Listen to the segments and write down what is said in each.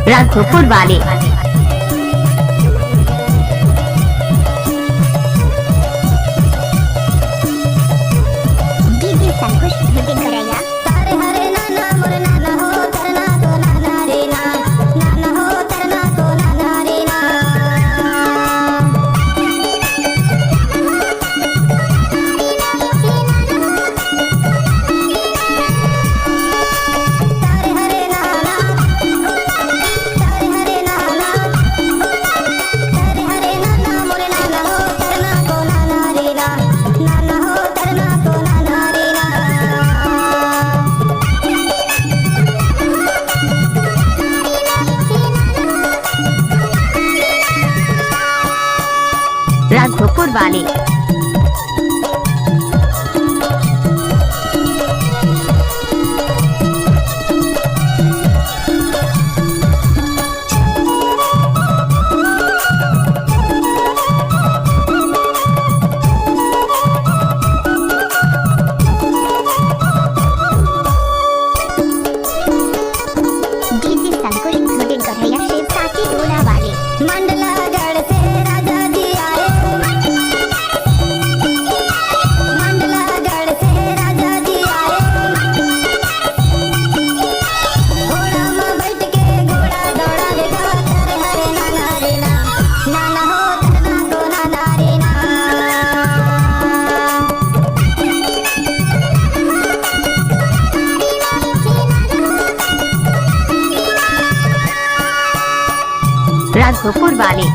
राघोपुर वाले। डीजे संकुश भिपिन करैया। तारे हरे नाना मोर नाना हो तरना तो नाना रे ना, नाना हो तरना तो नाना रे ना। तारे हरे नाना, तारे हरे नाना, तारे हरे नाना मोर नाना हो तरना तो नाना रे ना, नाना हो तरना तो नाना रे ना। राघोपुर वाले। डीजे संकुश भिपिन करैया शिव साथी डोला वाले। मंडलागढ़ से राजा जी आए, मंडलागढ़ से राजा जी आए। घोड़ा में बैठ के घोड़ा दौड़ावेगा, तारे हरे नाना रे ना, नाना हो तरना तो नाना रे ना। राघोपुर वाले।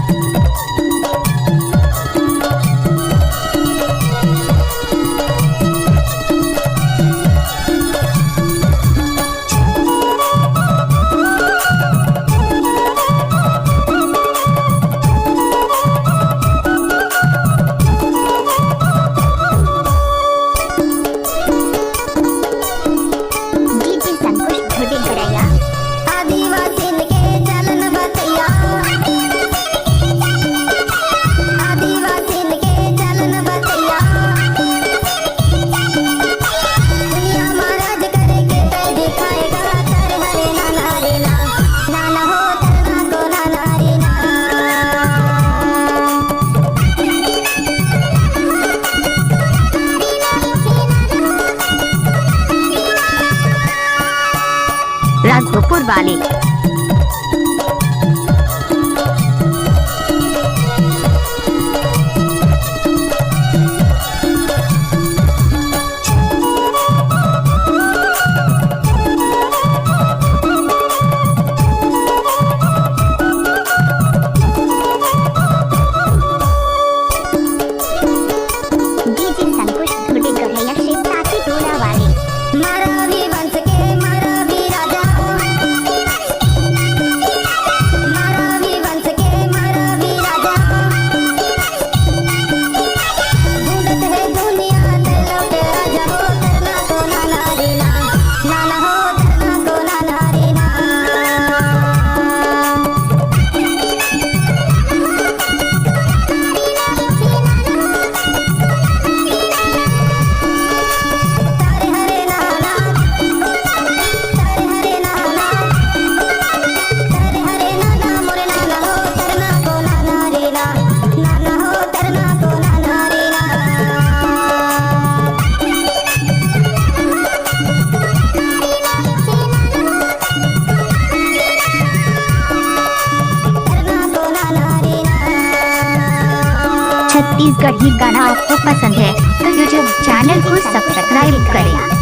डीजे संकुश भिपिन करैया। आदिवासी के चलन बतैया, आदिवासी के चलन बतैया। दुनिया महाराज करके कह दिखाएगा, तारे हरे नाना रे ना, नाना हो तरना तो नाना रे ना। राघोपुर वाले। डीजे संकुश भिपिन करैया शिव साथी डोला वाले। मरावी वंश के मरावी राजा, मरावी वंश के मरावी राजा। ढूंढत है दुनिया ते लौटे राजा हो तरना तो नाना रे ना, नाना हो तरना तो नाना रे ना। तारे हरे नाना, तारे हरे नाना, तारे हरे नाना मोर नाना हो तरना तो नाना रे ना, नाना हो तरना तो नाना रे ना। तरना तो नाना रे ना। छत्तीसगढ़ी गाना आपको पसंद है तो यूट्यूब चैनल को सब्सक्राइब करें।